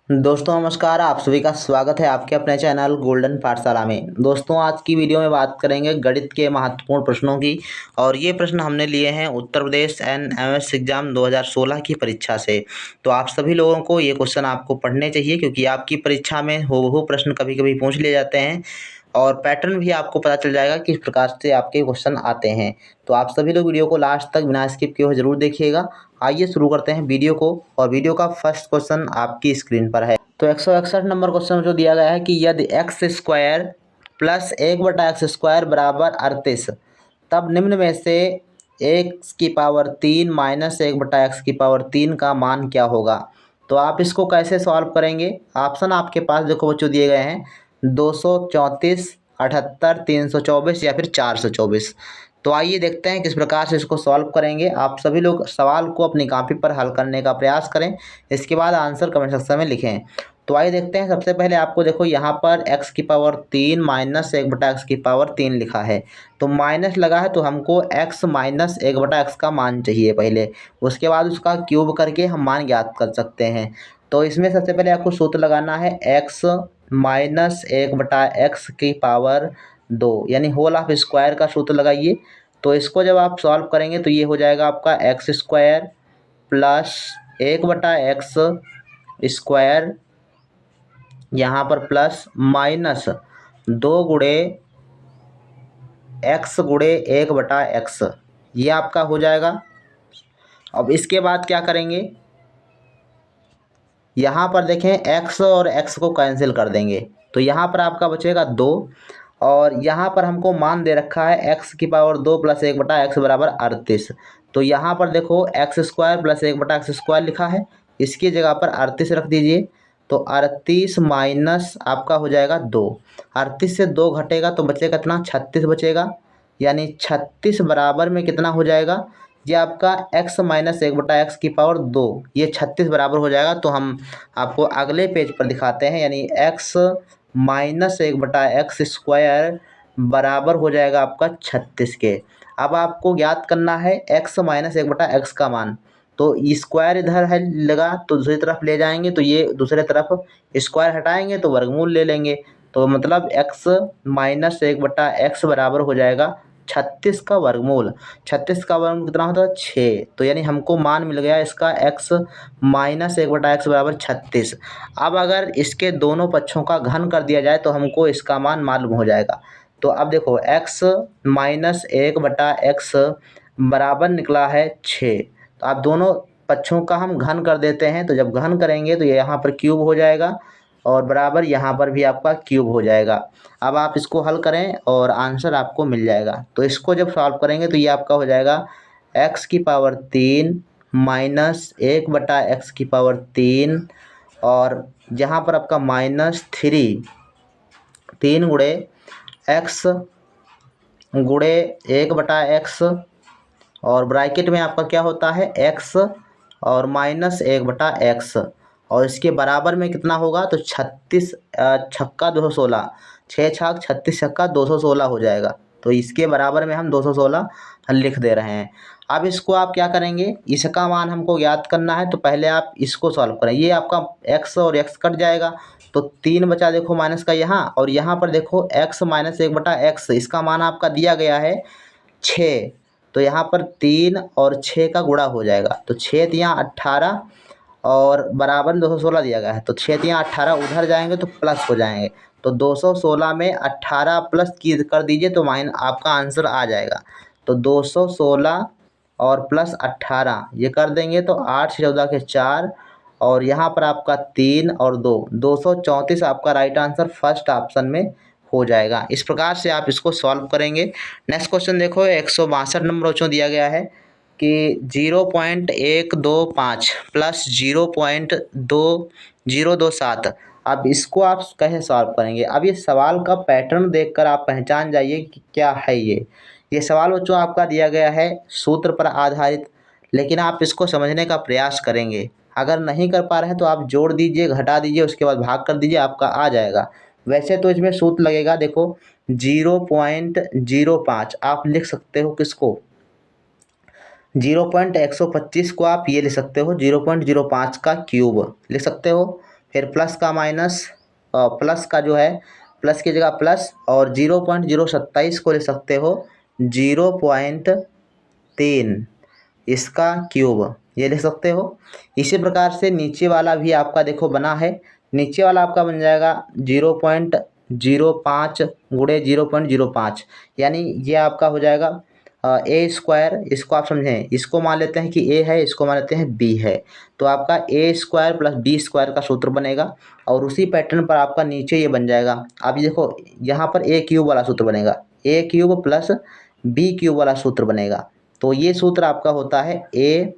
दोस्तों नमस्कार, आप सभी का स्वागत है आपके अपने चैनल गोल्डन पाठशाला में। दोस्तों आज की वीडियो में बात करेंगे गणित के महत्वपूर्ण प्रश्नों की। और ये प्रश्न हमने लिए हैं उत्तर प्रदेश एनएमएस एग्जाम 2016 की परीक्षा से। तो आप सभी लोगों को ये क्वेश्चन आपको पढ़ने चाहिए, क्योंकि आपकी परीक्षा में हूबहू प्रश्न कभी कभी पूछ लिए जाते हैं और पैटर्न भी आपको पता चल जाएगा किस प्रकार से आपके क्वेश्चन आते हैं। तो आप सभी लोग वीडियो को लास्ट तक बिना स्किप किए हुए जरूर देखिएगा। आइए शुरू करते हैं वीडियो को। और वीडियो का फर्स्ट क्वेश्चन आपकी स्क्रीन पर है। तो 161 नंबर क्वेश्चन जो दिया गया है कि यदि एक्स स्क्वायर प्लस 1/x² बराबर 38, तब निम्न में से x³ माइनस 1/x³ का मान क्या होगा। तो आप इसको कैसे सॉल्व करेंगे। ऑप्शन आपके पास देखो बच्चों दिए गए हैं 234, 78, 324 या फिर 424। तो आइए देखते हैं किस प्रकार से इसको सॉल्व करेंगे। आप सभी लोग सवाल को अपनी कॉपी पर हल करने का प्रयास करें, इसके बाद आंसर कमेंट सेक्शन में लिखें। तो आइए देखते हैं। सबसे पहले आपको देखो यहाँ पर x³ माइनस 1/x³ लिखा है, तो माइनस लगा है तो हमको x माइनस 1/x का मान चाहिए पहले, उसके बाद उसका क्यूब करके हम मान ज्ञात कर सकते हैं। तो इसमें सबसे पहले आपको सूत्र लगाना है x माइनस 1/x² यानी होल ऑफ स्क्वायर का सूत्र लगाइए। तो इसको जब आप सॉल्व करेंगे तो ये हो जाएगा आपका x² प्लस 1/x², यहाँ पर प्लस माइनस 2 गुणे x गुणे 1/x, ये आपका हो जाएगा। अब इसके बाद क्या करेंगे, यहाँ पर देखें x और x को कैंसिल कर देंगे, तो यहाँ पर आपका बचेगा 2। और यहाँ पर हमको मान दे रखा है x² प्लस 1/x बराबर 38। तो यहाँ पर देखो x² प्लस 1/x² लिखा है, इसकी जगह पर 38 रख दीजिए। तो 38 माइनस आपका हो जाएगा 2। 38 से 2 घटेगा तो बचेगा कितना, 36 बचेगा। यानी 36 बराबर में कितना हो जाएगा, ये आपका x माइनस 1/x², ये 36 बराबर हो जाएगा। तो हम आपको अगले पेज पर दिखाते हैं, यानी x माइनस 1/x² बराबर हो जाएगा आपका 36 के। अब आपको ज्ञात करना है x माइनस 1/x का मान। तो स्क्वायर इधर है लगा तो दूसरी तरफ ले जाएंगे, तो ये दूसरे तरफ स्क्वायर हटाएंगे तो वर्गमूल ले लेंगे। तो मतलब x माइनस 1/x बराबर हो जाएगा 36 का वर्गमूल। 36 का वर्गमूल कितना होता है, 6। तो यानी हमको मान मिल गया इसका x माइनस 1/x बराबर 36। अब अगर इसके दोनों पक्षों का घन कर दिया जाए तो हमको इसका मान मालूम हो जाएगा। तो अब देखो x माइनस 1/x बराबर निकला है 6। तो आप दोनों पक्षों का हम घन कर देते हैं, तो जब घन करेंगे तो ये यहाँ पर क्यूब हो जाएगा और बराबर यहाँ पर भी आपका क्यूब हो जाएगा। अब आप इसको हल करें और आंसर आपको मिल जाएगा। तो इसको जब सॉल्व करेंगे तो ये आपका हो जाएगा x³ माइनस 1/x³, और जहाँ पर आपका -3 गुणे x गुणे 1/x, और ब्रैकेट में आपका क्या होता है x और माइनस 1/x, और इसके बराबर में कितना होगा, तो 36 छक्का 216, 6 छक 36 छक्का 216 हो जाएगा। तो इसके बराबर में हम 216 लिख दे रहे हैं। अब इसको आप क्या करेंगे, इसका मान हमको ज्ञात करना है, तो पहले आप इसको सॉल्व करें। ये आपका x और x कट जाएगा तो 3 बचा देखो माइनस का यहाँ, और यहाँ पर देखो x माइनस 1/x, इसका मान आपका दिया गया है 6। तो यहाँ पर 3 और 6 का गुणा हो जाएगा, तो 6 यहाँ 18 और बराबर 216 दिया गया है, तो 6 यहाँ 18 उधर जाएंगे तो प्लस हो जाएंगे। तो 216 में 18 प्लस की कर दीजिए तो आपका आंसर आ जाएगा। तो 216 और प्लस 18 ये कर देंगे तो 8 से 14 के 4, और यहाँ पर आपका 3 और 2 234 आपका राइट आंसर फर्स्ट ऑप्शन में हो जाएगा। इस प्रकार से आप इसको सॉल्व करेंगे। नेक्स्ट क्वेश्चन देखो 162 नंबर क्वेश्चन दिया गया है कि 0.125 प्लस 0.2027। अब इसको आप कैसे सॉल्व करेंगे। अब ये सवाल का पैटर्न देखकर आप पहचान जाइए कि क्या है ये सवाल बच्चों आपका दिया गया है सूत्र पर आधारित, लेकिन आप इसको समझने का प्रयास करेंगे। अगर नहीं कर पा रहे हैं तो आप जोड़ दीजिए, घटा दीजिए, उसके बाद भाग कर दीजिए, आपका आ जाएगा। वैसे तो इसमें सूत्र लगेगा देखो 0.05 आप लिख सकते हो किसको, 0.125 को आप ये लिख सकते हो 0.05 का क्यूब लिख सकते हो। फिर प्लस का माइनस, प्लस का जो है प्लस की जगह प्लस, और 0.027 को ले सकते हो 0.3 इसका क्यूब, ये लिख सकते हो। इसी प्रकार से नीचे वाला भी आपका देखो बना है, नीचे वाला आपका बन जाएगा 0.05 गुणे 0.05, यानी ये आपका हो जाएगा ए स्क्वायर। इसको आप समझें, इसको मान लेते हैं कि ए है, इसको मान लेते हैं बी है, तो आपका ए स्क्वायर प्लस बी स्क्वायर का सूत्र बनेगा। और उसी पैटर्न पर आपका नीचे ये बन जाएगा। आप ये देखो यहाँ पर ए क्यूब वाला सूत्र बनेगा, ए क्यूब प्लस बी क्यूब वाला सूत्र बनेगा। तो ये सूत्र आपका होता है ए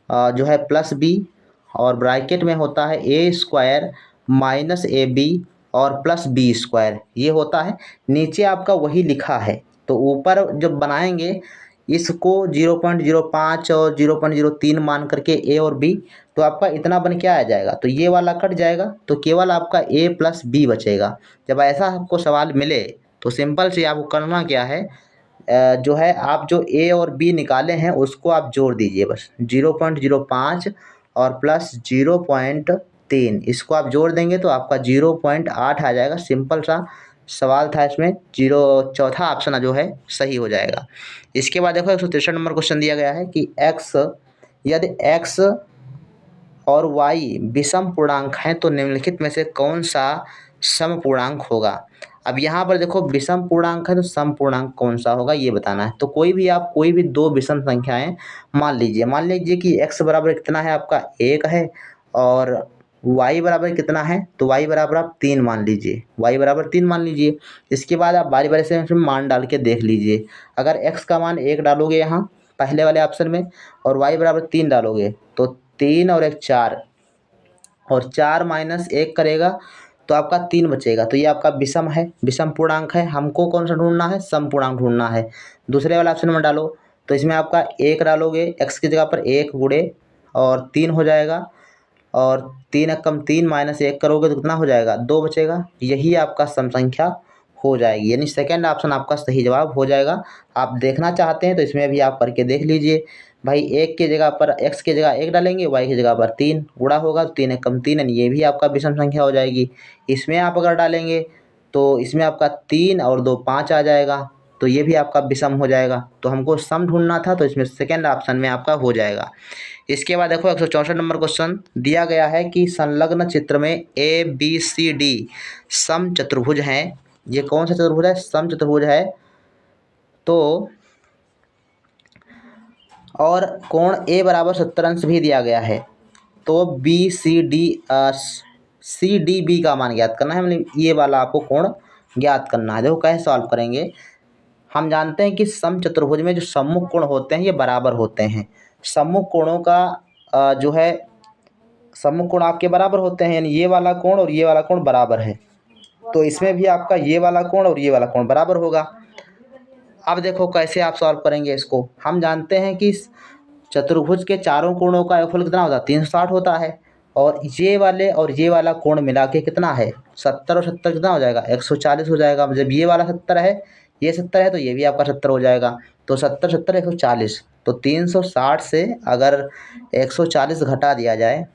जो है प्लस बी, और ब्रैकेट में होता है ए स्क्वायर माइनस ए बी और प्लस बी स्क्वायर, ये होता है। नीचे आपका वही लिखा है, तो ऊपर जब बनाएंगे इसको 0.05 और 0.03 मान करके ए और बी, तो आपका इतना बन के आ जाएगा। तो ये वाला कट जाएगा, तो केवल आपका ए प्लस बी बचेगा। जब ऐसा आपको सवाल मिले तो सिंपल से आपको करना क्या है, जो है आप जो ए और बी निकाले हैं उसको आप जोड़ दीजिए, बस 0.05 और प्लस 0.3 इसको आप जोड़ देंगे तो आपका 0.8 आ जाएगा। सिंपल सा सवाल था, इसमें चौथा ऑप्शन जो है सही हो जाएगा। इसके बाद देखो 163 नंबर क्वेश्चन दिया गया है कि x, यदि x और y विषम पूर्णांक हैं तो निम्नलिखित में से कौन सा सम पूर्णांक होगा। अब यहाँ पर देखो विषम पूर्णांक है तो सम पूर्णांक कौन सा होगा ये बताना है। तो कोई भी दो विषम संख्याएं मान लीजिए कि x बराबर कितना है आपका 1 है, और y बराबर कितना है, तो y बराबर आप 3 मान लीजिए, y बराबर 3 मान लीजिए। इसके बाद आप बारी बारी से इसमें मान डाल के देख लीजिए। अगर x का मान 1 डालोगे यहाँ पहले वाले ऑप्शन में, और y बराबर 3 डालोगे, तो 3 और 1 4, और 4 माइनस 1 करेगा तो आपका 3 बचेगा। तो ये आपका विषम है, विषम पूर्णांक है। हमको कौन सा ढूंढना है, सम पूर्णांक ढूंढना है। दूसरे वाला ऑप्शन में डालो, तो इसमें आपका 1 डालोगे, x की जगह पर 1 गुणे और 3 हो जाएगा, और 3 एकम 3 माइनस 1 करोगे तो कितना हो जाएगा, 2 बचेगा। यही आपका सम संख्या हो जाएगी, यानी सेकेंड ऑप्शन आपका सही जवाब हो जाएगा। आप देखना चाहते हैं तो इसमें भी आप करके देख लीजिए। भाई एक की जगह पर x की जगह 1 डालेंगे, y की जगह पर 3 गुणा होगा, तो 3 एकम 3, यानी ये भी आपका विषम संख्या हो जाएगी। इसमें आप अगर डालेंगे तो इसमें आपका 3 और 2 5 आ जाएगा, तो ये भी आपका विषम हो जाएगा। तो हमको सम ढूंढना था, तो इसमें सेकेंड ऑप्शन में आपका हो जाएगा। इसके बाद देखो 164 नंबर क्वेश्चन दिया गया है कि संलग्न चित्र में ए बी सी डी सम चतुर्भुज हैं। ये कौन सा चतुर्भुज है, सम चतुर्भुज है। तो और कोण ए बराबर 70 अंश भी दिया गया है। तो बी सी डी बी का मान ज्ञात करना है, मतलब ये वाला आपको कोण ज्ञात करना है। देखो कैसे सॉल्व करेंगे। हम जानते हैं कि सम चतुर्भुज में जो सम्मुख कोण होते हैं ये बराबर होते हैं। सम्मुख कोणों का जो है सम्मुख कोण आपके बराबर होते हैं, यानी ये वाला कोण और ये वाला कोण बराबर है। तो इसमें भी आपका ये वाला कोण और ये वाला कोण बराबर होगा। अब देखो कैसे आप सॉल्व करेंगे इसको। हम जानते हैं कि चतुर्भुज के चारों कोणों का योगफल कितना होता है, 360 होता है। और ये वाले और ये वाला कोण मिला के कितना है, 70 और 70 कितना हो जाएगा, 140 हो जाएगा। जब ये वाला 70 है, ये 70 है, तो ये भी आपका 70 हो जाएगा। तो 70 70 140, तो 360 से अगर 140 घटा दिया जाए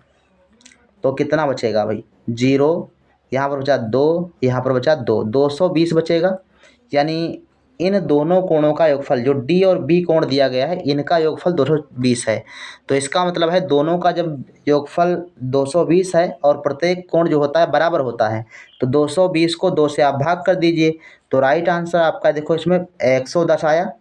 तो कितना बचेगा भाई, 0, यहाँ पर बचा 2, यहाँ पर बचा 2, 220 बचेगा। यानी इन दोनों कोणों का योगफल जो डी और बी कोण दिया गया है, इनका योगफल 220 है। तो इसका मतलब है दोनों का जब योगफल 220 है और प्रत्येक कोण जो होता है बराबर होता है, तो 220 को 2 से आप भाग कर दीजिए। तो राइट आंसर आपका देखो इसमें 110 आया।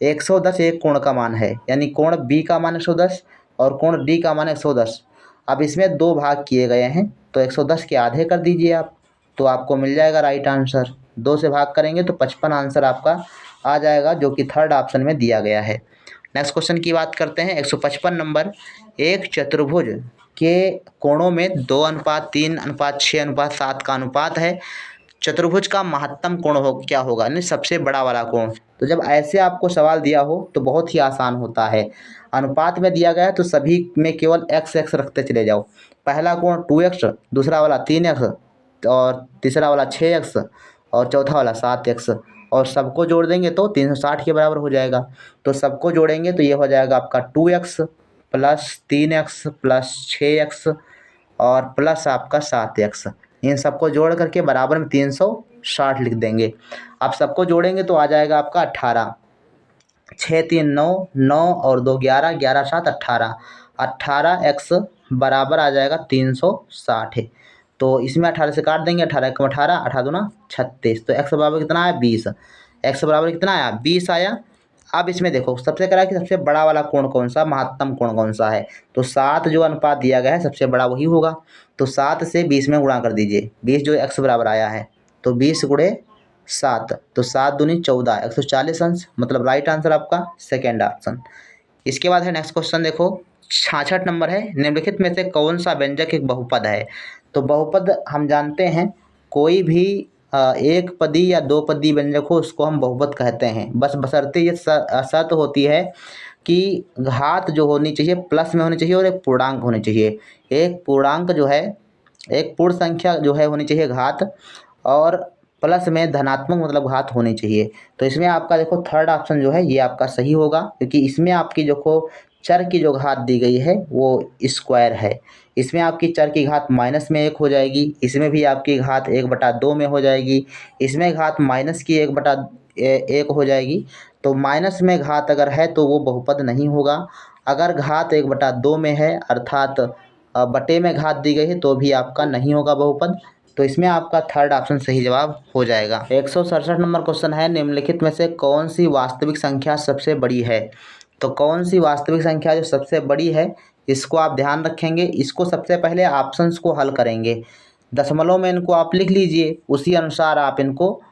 110 एक कोण का मान है, यानी कोण बी का मान 110 और कोण डी का मान 110। अब इसमें 2 भाग किए गए हैं, तो 110 के आधे कर दीजिए आप, तो आपको मिल जाएगा राइट आंसर। 2 से भाग करेंगे तो 55 आंसर आपका आ जाएगा, जो कि थर्ड ऑप्शन में दिया गया है। नेक्स्ट क्वेश्चन की बात करते हैं 155 नंबर। एक चतुर्भुज के कोणों में 2:3:6:7 का अनुपात है। चतुर्भुज का महत्तम कोण क्या होगा, यानी सबसे बड़ा वाला कोण। तो जब ऐसे आपको सवाल दिया हो तो बहुत ही आसान होता है। अनुपात में दिया गया है तो सभी में केवल x x रखते चले जाओ। पहला कोण 2x, दूसरा वाला 3x, और तीसरा वाला 6x, और चौथा वाला 7x, और सबको जोड़ देंगे तो 360 के बराबर हो जाएगा। तो सबको जोड़ेंगे तो ये हो जाएगा आपका 2x plus 3x plus 6x और प्लस आपका 7x, इन सबको जोड़ करके बराबर में 360 लिख देंगे। आप सबको जोड़ेंगे तो आ जाएगा आपका 18, 6 3 9, 9 और 2 11, 11 7 18, 18x बराबर आ जाएगा 360 है। तो इसमें 18 से काट देंगे, 18 एकम 18, 18 दूना 36, तो x बराबर कितना आया 20, x बराबर कितना आया 20 आया। अब इसमें देखो सबसे कह रहा है कि सबसे बड़ा वाला कोण कौन सा, महत्तम कोण कौन सा है, तो 7 जो अनुपात दिया गया है सबसे बड़ा वही होगा। तो 7 से 20 में गुणा कर दीजिए, 20 जो x बराबर आया है, तो 20 गुणे 7, तो 7 दूनी 14, 140 अंश, मतलब राइट आंसर आपका सेकेंड ऑप्शन। इसके बाद है नेक्स्ट क्वेश्चन देखो 66 नंबर है, निम्नलिखित में से कौन सा व्यंजक एक बहुपद है। तो बहुपद हम जानते हैं कोई भी एक पदी या दो पदी व्यंजक हो उसको हम बहुपद कहते हैं, बस बशर्ते ये शर्त होती है कि घात जो होनी चाहिए प्लस में होनी चाहिए और एक पूर्णांक होनी चाहिए। एक पूर्णांक जो है, एक पूर्ण संख्या जो है होनी चाहिए घात, और प्लस में धनात्मक मतलब घात होनी चाहिए। तो इसमें आपका देखो थर्ड ऑप्शन जो है ये आपका सही होगा, क्योंकि इसमें आपकी देखो चर की जो घात दी गई है वो स्क्वायर है। इसमें आपकी चर की घात माइनस में 1 हो जाएगी, इसमें भी आपकी घात 1/2 में हो जाएगी, इसमें घात माइनस की 1/1 हो जाएगी। तो माइनस में घात अगर है तो वो बहुपद नहीं होगा। अगर घात 1/2 में है अर्थात बटे में घात दी गई है तो भी आपका नहीं होगा बहुपद। तो इसमें आपका थर्ड ऑप्शन सही जवाब हो जाएगा। 167 नंबर क्वेश्चन है, निम्नलिखित में से कौन सी वास्तविक संख्या सबसे बड़ी है। तो कौन सी वास्तविक संख्या जो सबसे बड़ी है इसको आप ध्यान रखेंगे। इसको सबसे पहले ऑप्शंस को हल करेंगे, दशमलव में इनको आप लिख लीजिए, उसी अनुसार आप इनको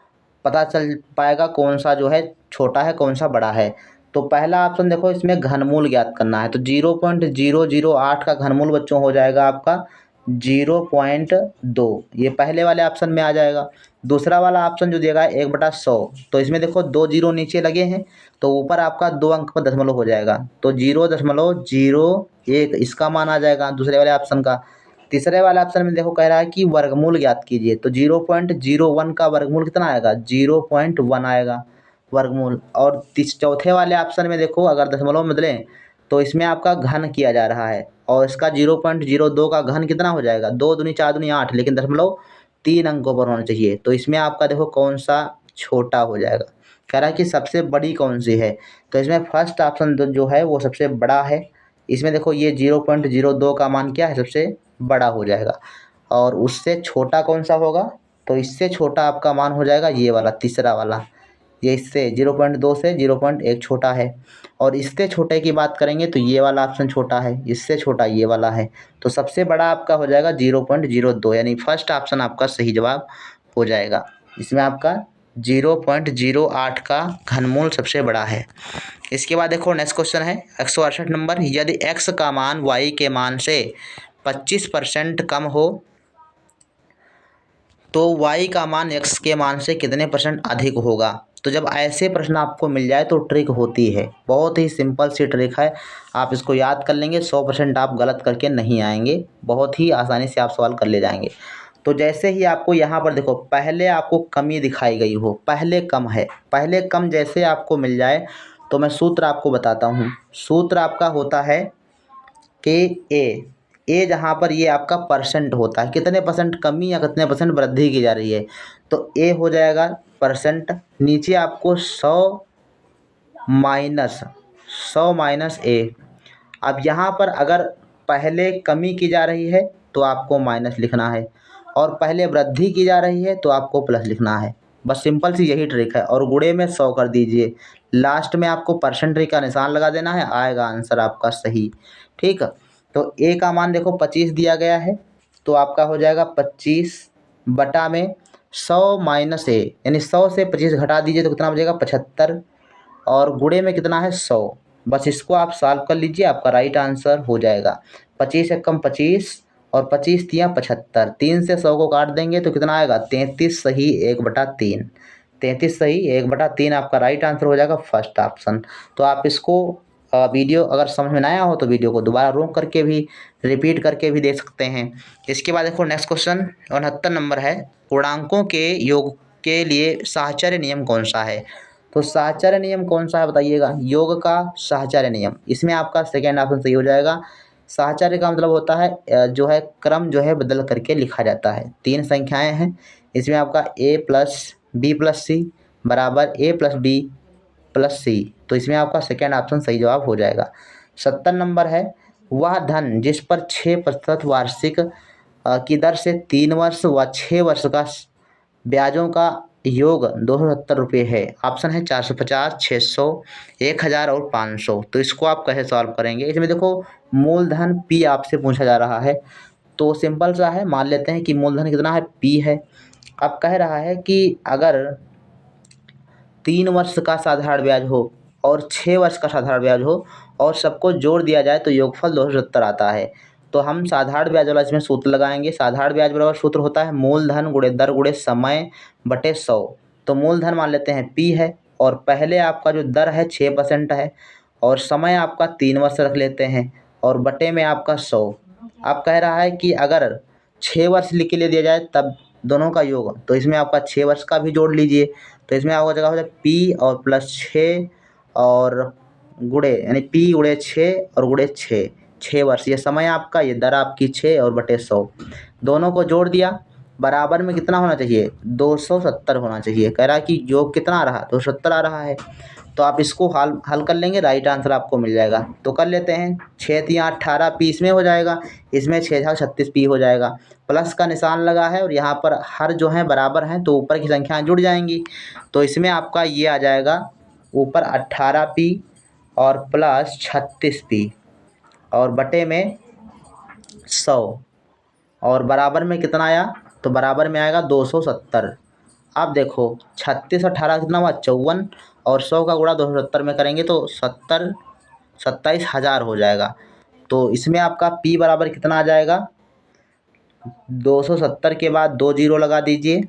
पता चल पाएगा कौन सा जो है छोटा है कौन सा बड़ा है। तो पहला ऑप्शन देखो इसमें घनमूल ज्ञात करना है, तो 0.008 का घनमूल बच्चों हो जाएगा आपका 0.2, ये पहले वाले ऑप्शन में आ जाएगा। दूसरा वाला ऑप्शन जो दिया है 1/100, तो इसमें देखो 2 जीरो नीचे लगे हैं तो ऊपर आपका 2 अंक पर दशमलव हो जाएगा, तो 0.01 इसका मान आ जाएगा दूसरे वाले ऑप्शन का। तीसरे वाले ऑप्शन में देखो कह रहा है कि वर्गमूल ज्ञात कीजिए, तो 0.01 का वर्गमूल कितना आएगा 0.1 आएगा वर्गमूल। और चौथे वाले ऑप्शन में देखो अगर दशमलव में बदलें तो इसमें आपका घन किया जा रहा है और इसका 0.02 का घन कितना हो जाएगा 2 दूनी 4 दूनी 8, लेकिन दशमलव 3 अंकों पर होना चाहिए। तो इसमें आपका देखो कौन सा छोटा हो जाएगा, कह रहा है कि सबसे बड़ी कौन सी है, तो इसमें फर्स्ट ऑप्शन जो है वो सबसे बड़ा है। इसमें देखो ये 0.02 का मान क्या है सबसे बड़ा हो जाएगा, और उससे छोटा कौन सा होगा, तो इससे छोटा आपका मान हो जाएगा ये वाला तीसरा वाला, ये इससे 0.2 से 0.1 छोटा है। और इससे छोटे की बात करेंगे तो ये वाला ऑप्शन छोटा है, इससे छोटा ये वाला है। तो सबसे बड़ा आपका हो जाएगा 0.02, यानी फर्स्ट ऑप्शन आपका सही जवाब हो जाएगा। इसमें आपका 0.08 का घनमूल सबसे बड़ा है। इसके बाद देखो नेक्स्ट क्वेश्चन है 168 नंबर, यदि x का मान y के मान से 25% कम हो तो y का मान x के मान से कितने % अधिक होगा। तो जब ऐसे प्रश्न आपको मिल जाए तो ट्रिक होती है, बहुत ही सिंपल सी ट्रिक है, आप इसको याद कर लेंगे 100% आप गलत करके नहीं आएंगे, बहुत ही आसानी से आप सवाल कर ले जाएंगे। तो जैसे ही आपको यहाँ पर देखो पहले आपको कमी दिखाई गई हो, पहले कम है, पहले कम जैसे आपको मिल जाए तो मैं सूत्र आपको बताता हूँ। सूत्र आपका होता है कि ए जहाँ पर ये आपका परसेंट होता है, कितने परसेंट कमी या कितने परसेंट वृद्धि की जा रही है, तो ए हो जाएगा परसेंट, नीचे आपको 100 माइनस ए। अब यहाँ पर अगर पहले कमी की जा रही है तो आपको माइनस लिखना है, और पहले वृद्धि की जा रही है तो आपको प्लस लिखना है। बस सिंपल सी यही ट्रिक है, और गुणे में 100 कर दीजिए, लास्ट में आपको परसेंटेज का निशान लगा देना है, आएगा आंसर आपका सही। ठीक, तो ए का मान देखो 25 दिया गया है, तो आपका हो जाएगा 25 बटा में 100 माइनस ए, यानी 100 से 25 घटा दीजिए तो कितना बचेगा 75, और गुणे में कितना है 100। बस इसको आप सॉल्व कर लीजिए, आपका राइट आंसर हो जाएगा 25 एकम 25 और 25 तिया 75, 3 से 100 को काट देंगे तो कितना आएगा 33 सही 1/3, 33 सही 1/3 आपका राइट आंसर हो जाएगा फर्स्ट ऑप्शन। तो आप इसको वीडियो अगर समझ में ना आया हो तो वीडियो को दोबारा रोक करके भी रिपीट करके भी देख सकते हैं। इसके बाद देखो नेक्स्ट क्वेश्चन 69 नंबर है, पूर्णांकों के योग के लिए साहचर्य नियम कौन सा है। तो साहचर्य नियम कौन सा है बताइएगा, योग का साहचर्य नियम, इसमें आपका सेकेंड ऑप्शन सही हो जाएगा। साहचर्य का मतलब होता है जो है क्रम जो है बदल करके लिखा जाता है। 3 संख्याएँ हैं, इसमें आपका a plus b plus c बराबर a plus b plus c, तो इसमें आपका सेकेंड ऑप्शन सही जवाब हो जाएगा। 70 नंबर है, वह धन जिस पर 6% वार्षिक की दर से 3 वर्ष व 6 वर्ष का ब्याजों का योग 270 रुपये है। ऑप्शन है 450, 600, 1000 और 500। तो इसको आप कैसे सॉल्व करेंगे? इसमें देखो मूलधन P आपसे पूछा जा रहा है, तो सिंपल सा है, मान लेते हैं कि मूलधन कितना है, P है। अब कह रहा है कि अगर 3 वर्ष का साधारण ब्याज हो और 6 वर्ष का साधारण ब्याज हो और सबको जोड़ दिया जाए तो योगफल 270 आता है। तो हम साधारण ब्याज वाला इसमें सूत्र लगाएंगे। साधारण ब्याज बराबर सूत्र होता है मूलधन गुणे दर गुणे समय बटे 100। तो मूलधन मान लेते हैं P है और पहले आपका जो दर है 6% है और समय आपका 3 वर्ष रख लेते हैं और बटे में आपका 100। अब कह रहा है कि अगर 6 वर्ष लिख के ले दिया जाए तब दोनों का योग, तो इसमें आपका 6 वर्ष का भी जोड़ लीजिए। तो इसमें आपका जगह हो जाए P और प्लस 6 और गुणे, यानी P गुणे 6 और गुणे 6 वर्ष, ये समय आपका, ये दर आपकी 6 और बटे 100, दोनों को जोड़ दिया। बराबर में कितना होना चाहिए, 270 होना चाहिए। कह रहा है कि योग कितना आ रहा है, 270 आ रहा है। तो आप इसको हल हल कर लेंगे, राइट आंसर आपको मिल जाएगा। तो कर लेते हैं, 6 तियाँ 18 P इसमें हो जाएगा, इसमें 6 छः 36 P हो जाएगा। प्लस का निशान लगा है और यहाँ पर हर जो है बराबर हैं तो ऊपर की संख्याएँ जुड़ जाएंगी। तो इसमें आपका ये आ जाएगा ऊपर 18 P और प्लस 36 P और बटे में 100 और बराबर में कितना आया, तो बराबर में आएगा 270। अब देखो 36 और 18 कितना हुआ, 54 और 100 का गुणा 270 में करेंगे तो 27,000 हो जाएगा। तो इसमें आपका P बराबर कितना आ जाएगा, 270 के बाद 2 जीरो लगा दीजिए,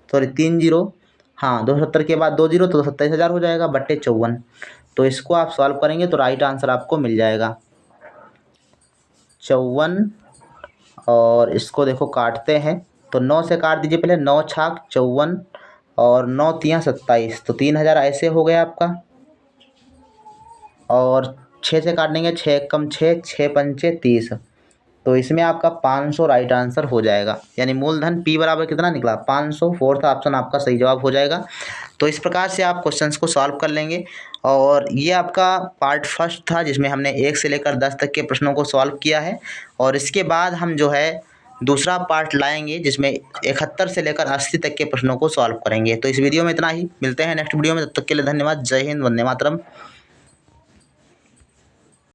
सॉरी 3 जीरो, हाँ 270 के बाद 2 जीरो तो 27,000 हो जाएगा बट्टे 54। तो इसको आप सॉल्व करेंगे तो राइट आंसर आपको मिल जाएगा 54। और इसको देखो काटते हैं तो 9 से काट दीजिए पहले, 9 छाक 54 और 9 तियाँ 27, तो 3000 ऐसे हो गया आपका। और 6 से काट देंगे, 6 कम 6, 6 पंचे 30, तो इसमें आपका 500 राइट आंसर हो जाएगा। यानी मूलधन P बराबर कितना निकला, 500। फोर्थ ऑप्शन आपका सही जवाब हो जाएगा। तो इस प्रकार से आप क्वेश्चंस को सॉल्व कर लेंगे। और ये आपका पार्ट फर्स्ट था जिसमें हमने 1 से लेकर 10 तक के प्रश्नों को सॉल्व किया है। और इसके बाद हम जो है दूसरा पार्ट लाएंगे जिसमें 71 से लेकर 80 तक के प्रश्नों को सॉल्व करेंगे। तो इस वीडियो में इतना ही, मिलते हैं नेक्स्ट वीडियो में, तब तक के लिए धन्यवाद। जय हिंद, वंदे मातरम।